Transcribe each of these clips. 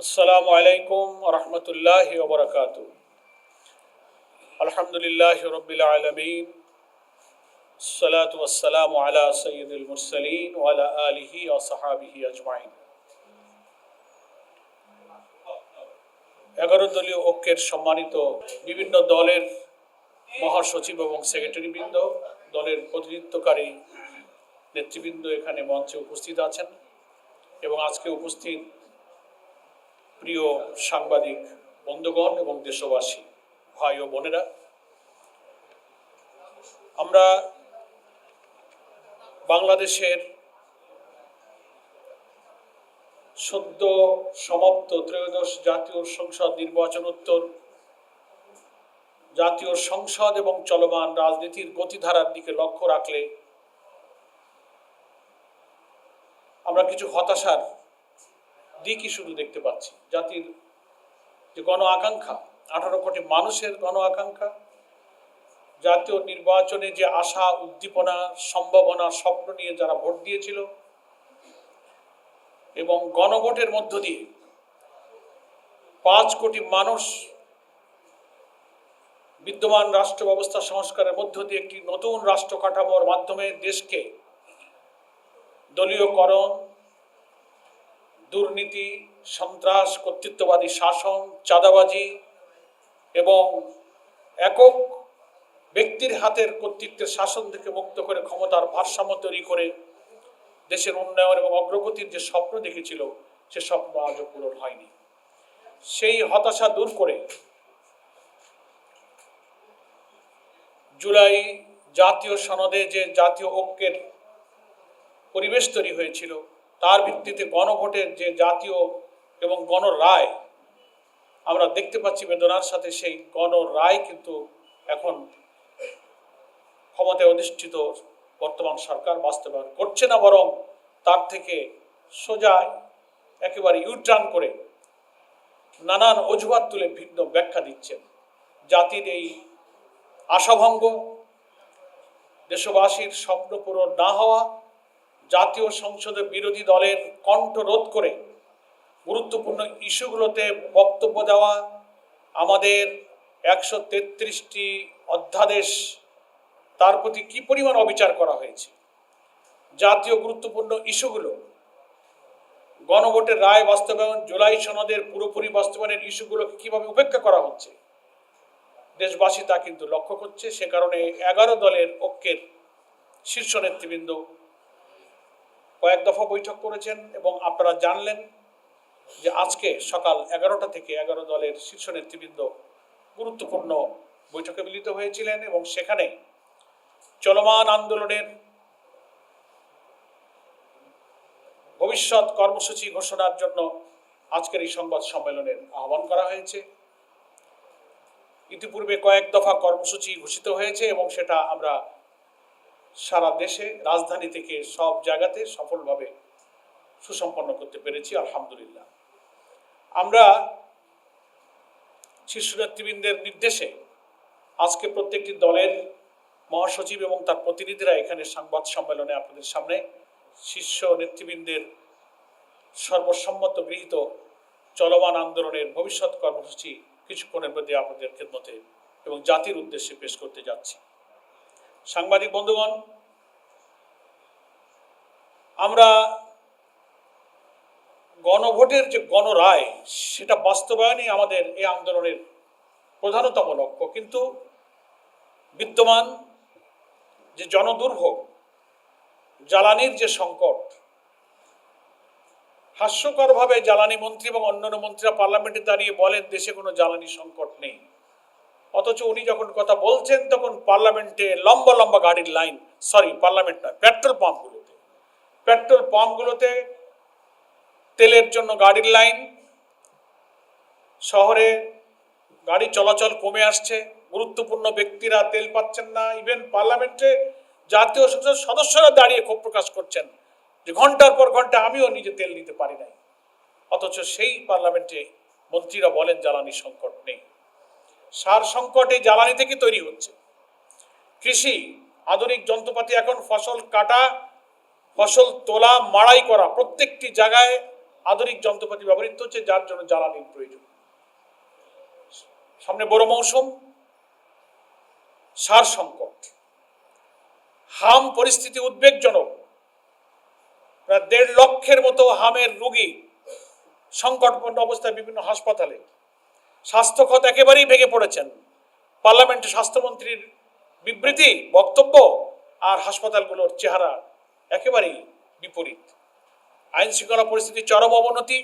আসসালামু আলাইকুম রহমতুল্লাহি ওয়া বারাকাতুহু। আলহামদুলিল্লাহি রাব্বিল আলামিন, আসসালাতু ওয়াসসালামু আলা সাইয়্যিদিল মুরসালিন ওয়া আলা আলিহি ওয়া সাহবিহি আজমাইন। 11 দলীয় ঐক্যের সম্মানিত বিভিন্ন দলের মহাসচিব এবং সেক্রেটারিবৃন্দ, দলের প্রতিনিধিত্বকারী নেতৃবৃন্দ এখানে মঞ্চে উপস্থিত আছেন এবং আজকে উপস্থিত প্রিয় সাংবাদিক বন্ধুগণ এবং দেশবাসী ভাই ও বোনেরা, আমরা বাংলাদেশের সদ্য সমাপ্ত ত্রয়োদশ জাতীয় সংসদ নির্বাচনোত্তর জাতীয় সংসদ এবং চলমান রাজনীতির গতিধারার দিকে লক্ষ্য রাখলে আমরা কিছু হতাশার দিকই শুধু দেখতে পাচ্ছি। জাতির যে গণ আকাঙ্ক্ষা, 18 কোটি মানুষের গণ আকাঙ্ক্ষা, জাতীয় নির্বাচনে যে আশা, উদ্দীপনা, সম্ভাবনা, স্বপ্ন নিয়ে যারা ভোট দিয়েছিল এবং গণভোটের মধ্য দিয়ে 5 কোটি মানুষ বিদ্যমান রাষ্ট্র ব্যবস্থা সংস্কারের মধ্য দিয়ে একটি নতুন রাষ্ট্র কাঠামোর মাধ্যমে দেশকে দলীয়করণ, দুর্নীতি, সন্ত্রাস, কর্তৃত্ববাদী শাসন, চাঁদাবাজি এবং একক ব্যক্তির হাতের কর্তৃত্বের শাসন থেকে মুক্ত করে ক্ষমতার ভারসাম্য তৈরি করে দেশের উন্নয়ন এবং অগ্রগতির যে স্বপ্ন দেখেছিল, সে স্বপ্ন আজও পূরণ হয়নি। সেই হতাশা দূর করে জুলাই জাতীয় সনদে যে জাতীয় ঐক্যের পরিবেশ তৈরি হয়েছিল, তার ভিত্তিতে গণভোটের যে জাতীয় এবং গণরায় আমরা দেখতে পাচ্ছি বেদনার সাথে, সেই গণরায় কিন্তু এখন ক্ষমতায় অধিষ্ঠিত বর্তমান সরকার বাস্তবায়ন করছে না, বরং তার থেকে সোজা একেবারে ইউটার্ন করে নানান অজুহাত তুলে ভিন্ন ব্যাখ্যা দিচ্ছেন। জাতির এই আশাভঙ্গ, দেশবাসীর স্বপ্ন পূরণ না হওয়া, জাতীয় সংসদে বিরোধী দলের কণ্ঠ রোধ করে গুরুত্বপূর্ণ ইস্যুগুলোতে বক্তব্য দেওয়া, আমাদের 133টি অধ্যাদেশ তার প্রতি কি পরিমাণ অবিচার করা হয়েছে, জাতীয় গুরুত্বপূর্ণ ইস্যুগুলো, গণভোটের রায় বাস্তবায়ন, জুলাই সনদের পুরোপুরি বাস্তবায়নের ইস্যুগুলোকে কিভাবে উপেক্ষা করা হচ্ছে, দেশবাসী তা কিন্তু লক্ষ্য করছে। সে কারণে 11 দলের ঐক্যের শীর্ষ নেতৃবৃন্দ কয়েক দফা বৈঠক করেছেন এবং আপনারা জানলেন যে আজকে সকাল 11টা থেকে 11 দলের শীর্ষ নেতৃবৃন্দ গুরুত্বপূর্ণ বৈঠকে মিলিত হয়েছিলেন এবং সেখানে চলমান আন্দোলনের ভবিষ্যৎ কর্মসূচি ঘোষণার জন্য আজকের এই সংবাদ সম্মেলনের আহ্বান করা হয়েছে। ইতিপূর্বে কয়েক দফা কর্মসূচি ঘোষিত হয়েছে এবং সেটা আমরা সারা দেশে, রাজধানী থেকে সব জায়গাতে সফলভাবে সুসম্পন্ন করতে পেরেছি, আলহামদুলিল্লাহ। আমরা শীর্ষ নেতৃবৃন্দের নির্দেশে আজকে প্রত্যেকটি দলের মহাসচিব এবং তার প্রতিনিধিরা এখানে সংবাদ সম্মেলনে আপনাদের সামনে শীর্ষ নেতৃবৃন্দের সর্বসম্মত গৃহীত চলমান আন্দোলনের ভবিষ্যৎ কর্মসূচি কিছুক্ষণের মধ্যে আপনাদের খেদমতে এবং জাতির উদ্দেশ্যে পেশ করতে যাচ্ছি। সাংবাদিক বন্ধুগণ, আমরা গণভোটের যে গণরায়, সেটা বাস্তবায়নই আমাদের এই আন্দোলনের প্রধানতম লক্ষ্য। কিন্তু বিদ্যমান যে জনদুর্ভোগ, জ্বালানির যে সংকট, হাস্যকরভাবে জ্বালানি মন্ত্রী এবং অন্যান্য মন্ত্রীরা পার্লামেন্টে দাঁড়িয়ে বলেন দেশে কোনো জ্বালানি সংকট নেই, অথচ উনি যখন কথা বলছেন তখন পার্লামেন্টে লম্বা লম্বা গাড়ির লাইন, পার্লামেন্ট নয়, পেট্রোল পাম্পগুলোতে তেলের জন্য গাড়ির লাইন, শহরে গাড়ি চলাচল কমে আসছে, গুরুত্বপূর্ণ ব্যক্তিরা তেল পাচ্ছেন না। ইভেন পার্লামেন্টে জাতীয় সংসদ সদস্যরা দাঁড়িয়ে ক্ষোভ প্রকাশ করছেন যে ঘন্টার পর ঘন্টা আমিও নিজে তেল নিতে পারি নাই, অথচ সেই পার্লামেন্টে মন্ত্রীরা বলেন জ্বালানি সংকট নেই। সার সংকট এই জ্বালানি থেকে তৈরি হচ্ছে। কৃষি, আধুনিক যন্ত্রপাতি, এখন ফসল কাটা, ফসল তোলা, মাড়াই করা, প্রত্যেকটি জায়গায় আধুনিক যন্ত্রপাতি ব্যবহৃত হচ্ছে, যার জন্য জ্বালানির প্রয়োজন। সামনে বড় মৌসুম, সার সংকট, হাম পরিস্থিতি উদ্বেগজনক। প্রায় 1.5 লক্ষের মতো হামের রোগী সংকটপূর্ণ অবস্থায় বিভিন্ন হাসপাতালে। স্বাস্থ্য খাত একেবারেই ভেঙে পড়েছেন। পার্লামেন্টে স্বাস্থ্যমন্ত্রীর বিবৃতি, বক্তব্য আর হাসপাতালগুলোর চেহারা একেবারেই বিপরীত। আইন শৃঙ্খলা পরিস্থিতি চরম অবনতি,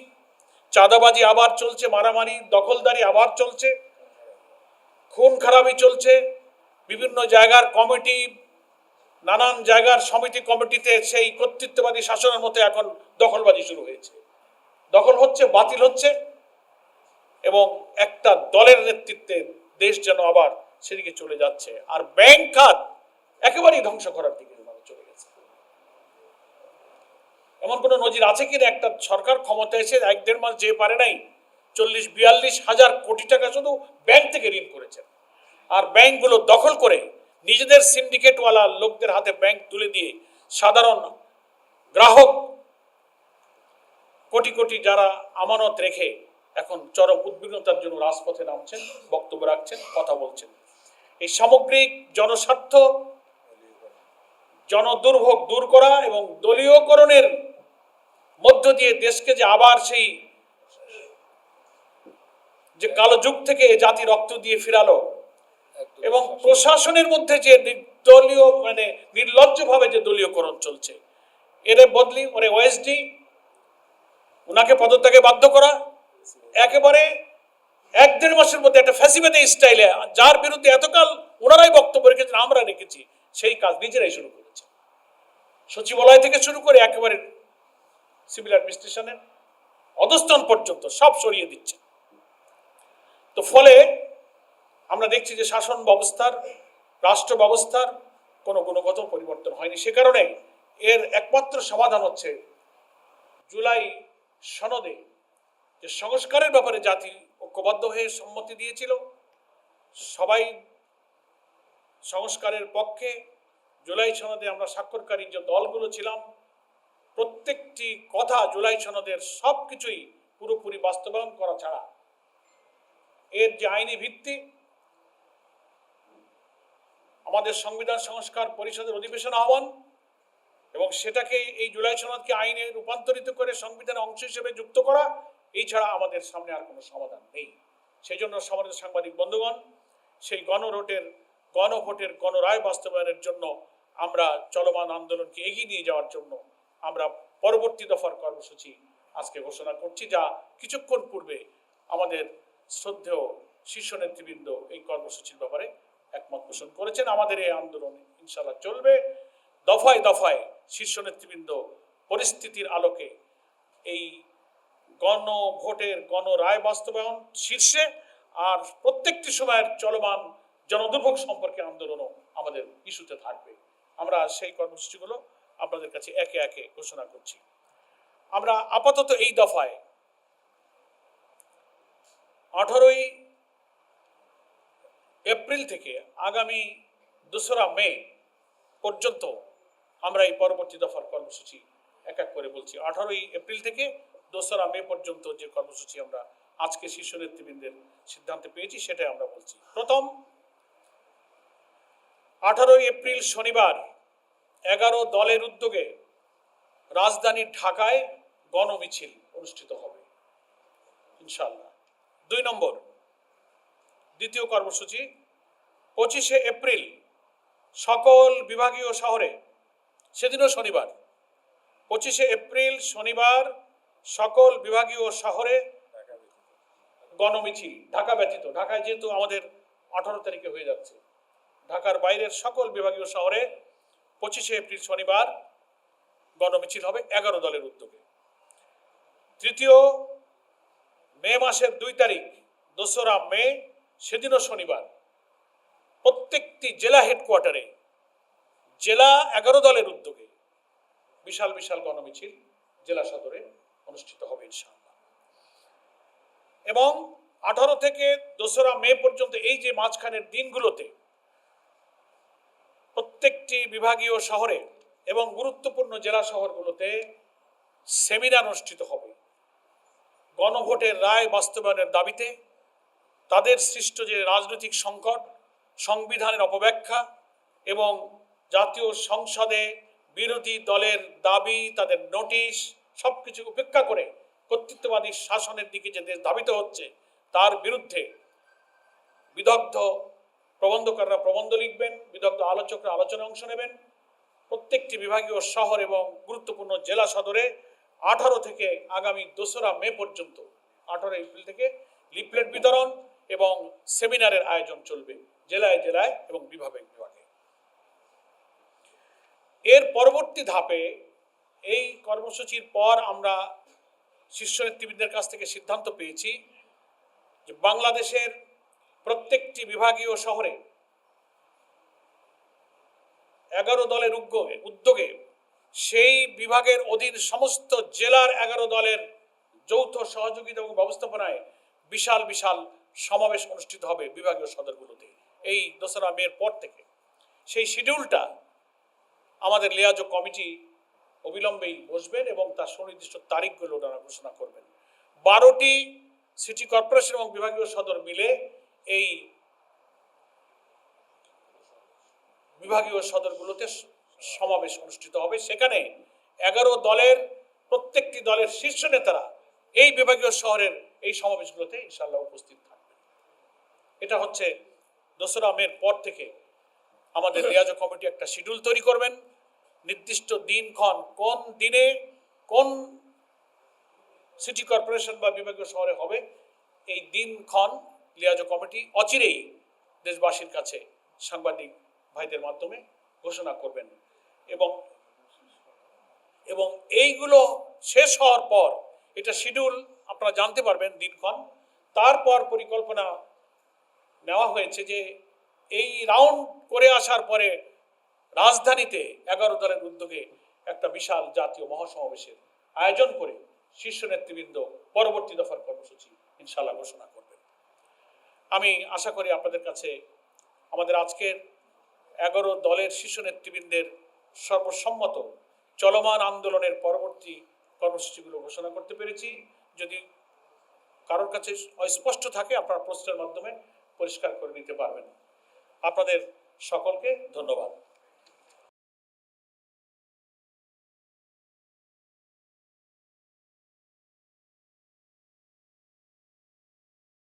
চাঁদাবাজি আবার চলছে, মারামারি দখলদারি আবার চলছে, খুন খারাপি চলছে। বিভিন্ন জায়গার কমিটি, নানান জায়গার সমিতি কমিটিতে সেই কর্তৃত্ববাদী শাসনের মতো এখন দখলবাজি শুরু হয়েছে। দখল হচ্ছে, বাতিল হচ্ছে, এবং একটা দলের নেতৃত্বে দেশ যেন আবার সেদিকে চলে যাচ্ছে। আর ব্যাংক খাত একেবারেই ধ্বংস করার দিকে চলে গেছে। এমন কোন নজির আছে কিনা একটা সরকার ক্ষমতা এসে 1-1.5 মাস যে পারে নাই 40-42 হাজার কোটি টাকা শুধু ব্যাংক থেকে ঋণ করেছেন। আর ব্যাংকগুলো দখল করে নিজেদের সিন্ডিকেটওয়ালা লোকদের হাতে ব্যাংক তুলে দিয়ে সাধারণ গ্রাহক কোটি কোটি যারা আমানত রেখে এখন চরম উদ্বিগ্নতার জন্য রাজপথে নামছেন, বক্তব্য রাখছেন, কথা বলছেন। এই সামগ্রিক জনস্বার্থ, জনদুর্ভোগ দূর করা এবং দলীয়করণের মধ্য দিয়ে দেশকে যে আবার সেই যে কালো যুগ থেকে জাতি রক্ত দিয়ে ফিরালো, এবং প্রশাসনের মধ্যে যে দলীয় নির্লজ্জভাবে যে দলীয়করণ চলছে, এর বদলি ওরে ওএসডি ওনাকে পদত্যাগে বাধ্য করা, একেবারে 1-1.5 মাসের মধ্যে একটা ফ্যাসিবাদী স্টাইলে, যার বিরুদ্ধে এতকাল ওনারাই বক্তব্য রেখেছেন, আমরা রেখেছি, সেই কাজ নিজেরাই শুরু করেছে। সচিবালয় থেকে শুরু করে একেবারে সিভিল অ্যাডমিনিস্ট্রেশনের অধস্তন পর্যন্ত সব সরিয়ে দিচ্ছে। তো ফলে আমরা দেখছি যে শাসন ব্যবস্থার, রাষ্ট্র ব্যবস্থার কোনো গুণগত পরিবর্তন হয়নি। সে কারণে এর একমাত্র সমাধান হচ্ছে জুলাই সনদে যে সংস্কারের ব্যাপারে জাতি ঐক্যবদ্ধ হয়ে সম্মতি দিয়েছিল, সবাই সংস্কারের পক্ষে। জুলাই সনদে আমরা স্বাক্ষরকারী যে দলগুলো ছিলাম, প্রত্যেকটি কথা জুলাই সনদের সবকিছুই পুরোপুরি বাস্তবায়ন করা ছাড়া এর যে আইনি ভিত্তি, আমাদের সংবিধান সংস্কার পরিষদের অধিবেশন আহ্বান এবং সেটাকে এই জুলাই সনদকে আইনে রূপান্তরিত করে সংবিধানের অংশ হিসেবে যুক্ত করা, এই ছাড়া আমাদের সামনে আর কোনো সমাধান নেই। সেই জন্য সমাজের সাংবাদিক বন্ধুগণ, সেই গণভোটের গণরায় বাস্তবায়নের জন্য আমরা চলমান আন্দোলনকে এগিয়ে নিয়ে যাওয়ার জন্য আমরা পরবর্তী দফার কর্মসূচি আজকে ঘোষণা করছি, যা কিছুক্ষণ পূর্বে আমাদের শ্রদ্ধেয় শীর্ষ নেতৃবৃন্দ এই কর্মসূচির ব্যাপারে একমত পোষণ করেছেন। আমাদের এই আন্দোলন ইনশাআল্লাহ চলবে। দফায় দফায় শীর্ষ নেতৃবৃন্দ পরিস্থিতির আলোকে এই গণভোটের গণরায় বাস্তবায়ন শীর্ষে, আর প্রত্যেকটি সময়ের চলমান জনদুর্ভোগ সম্পর্কে আন্দোলনও আমাদের ইস্যুতে থাকবে। আমরা সেই কর্মসূচিগুলো আপনাদের কাছে একে একে ঘোষণা করছি। আমরা আপাতত এই দফায় 18ই এপ্রিল থেকে আগামী 2রা মে পর্যন্ত আমরা এই পরবর্তী দফার কর্মসূচি এক এক করে বলছি। 18ই এপ্রিল থেকে 2রা মে পর্যন্ত যে কর্মসূচি আমরা আজকে শীর্ষ নেতৃবৃন্দের সিদ্ধান্তে পেয়েছি, সেটাই আমরা বলছি। প্রথম, 18ই এপ্রিল শনিবার 11 দলের উদ্যোগে রাজধানী ঢাকায় গণমিছিল অনুষ্ঠিত হবে ইনশাআল্লাহ। 2 নম্বর, দ্বিতীয় কর্মসূচি 25শে এপ্রিল সকল বিভাগীয় শহরে, সেদিনও শনিবার, 25শে এপ্রিল শনিবার সকল বিভাগীয় শহরে গণমিছিল, ঢাকা ব্যতীত। ঢাকায় যেহেতু আমাদের 18 তারিখে হয়ে যাচ্ছে, ঢাকার বাইরের সকল বিভাগীয় শহরে 25শে এপ্রিল শনিবার গণমিছিল হবে 11 দলের উদ্যোগে। তৃতীয়, মে মাসের 2 তারিখ 2রা মে, সেদিনও শনিবার, প্রত্যেকটি জেলা হেডকোয়ার্টারে জেলা 11 দলের উদ্যোগে বিশাল বিশাল গণমিছিল জেলা সদরে অনুষ্ঠিত হবে ইনশাআল্লাহ। এবং 18 থেকে 2রা মে পর্যন্ত এই যে মাঝখানের দিনগুলোতে প্রত্যেকটি বিভাগীয় শহরে এবং গুরুত্বপূর্ণ জেলা শহরগুলোতে সেমিনার অনুষ্ঠিত হবে, গণভোটের রায় বাস্তবায়নের দাবিতে তাদের সৃষ্ট যে রাজনৈতিক সংকট, সংবিধানের অপব্যাখ্যা এবং জাতীয় সংসদে বিরোধী দলের দাবি, তাদের নোটিশ সবকিছু উপেক্ষা করে কর্তৃত্ববাদী শাসনের দিকে যে দেশ ধাবিত হচ্ছে, তার বিরুদ্ধে বিদগ্ধ প্রবন্ধকাররা প্রবন্ধ লিখবেন, বিদগ্ধ আলোচকরা আলোচনায় অংশ নেবেন। প্রত্যেকটি বিভাগীয় শহর এবং গুরুত্বপূর্ণ জেলা সদরে 18 থেকে আগামী 2রা মে পর্যন্ত 18 এপ্রিল থেকে লিফলেট বিতরণ এবং সেমিনারের আয়োজন চলবে জেলায় জেলায় এবং বিভাগে বিভাগে। এর পরবর্তী ধাপে এই কর্মসূচির পর আমরা শীর্ষ নেতৃবৃন্দের কাছ থেকে সিদ্ধান্ত পেয়েছি যে বাংলাদেশের প্রত্যেকটি বিভাগীয় শহরে 11 দলের উদ্যোগে সেই বিভাগের অধীন সমস্ত জেলার 11 দলের যৌথ সহযোগিতা এবং ব্যবস্থাপনায় বিশাল বিশাল সমাবেশ অনুষ্ঠিত হবে বিভাগীয় সদরগুলোতে এই 2রা মের পর থেকে। সেই শিডিউলটা আমাদের লিয়াজো কমিটি অবিলম্বেই বসবেন এবং তার সুনির্দিষ্ট তারিখগুলো ওনারা ঘোষণা করবেন। 12টি সিটি কর্পোরেশন এবং বিভাগীয় সদর মিলে এই বিভাগীয় সদরগুলোতে সমাবেশ অনুষ্ঠিত হবে। সেখানে 11 দলের প্রত্যেকটি দলের শীর্ষ নেতারা এই বিভাগীয় শহরের এই সমাবেশগুলোতে ইনশাআল্লাহ উপস্থিত থাকবেন। এটা হচ্ছে 2রা মের পর থেকে আমাদের লিয়াজো কমিটি একটা শিডিউল তৈরি করবেন। নির্দিষ্ট দিনক্ষণ কোন দিনে কোন সিটি কর্পোরেশন বা বিভাগীয় শহরে হবে, এই দিনক্ষণ লিয়াজো কমিটি অচিরেই দেশবাসীর কাছে সাংবাদিক ভাইদের মাধ্যমে ঘোষণা করবেন এবং এইগুলো শেষ হওয়ার পর এটা শিডিউল আপনারা জানতে পারবেন দিনক্ষণ। তারপর পরিকল্পনা নেওয়া হয়েছে যে এই রাউন্ড করে আসার পরে রাজধানীতে 11 দলের উদ্যোগে একটা বিশাল জাতীয় মহাসমাবেশের আয়োজন করে শীর্ষ নেতৃবৃন্দ পরবর্তী দফার কর্মসূচি ইনশাআল্লাহ ঘোষণা করবেন। আমি আশা করি আপনাদের কাছে আমাদের আজকের 11 দলের শীর্ষ নেতৃবৃন্দের সর্বসম্মত চলমান আন্দোলনের পরবর্তী কর্মসূচিগুলো ঘোষণা করতে পেরেছি। যদি কারোর কাছে অস্পষ্ট থাকে আপনারা প্রশ্নের মাধ্যমে পরিষ্কার করে নিতে পারবেন। আপনাদের সকলকে ধন্যবাদ।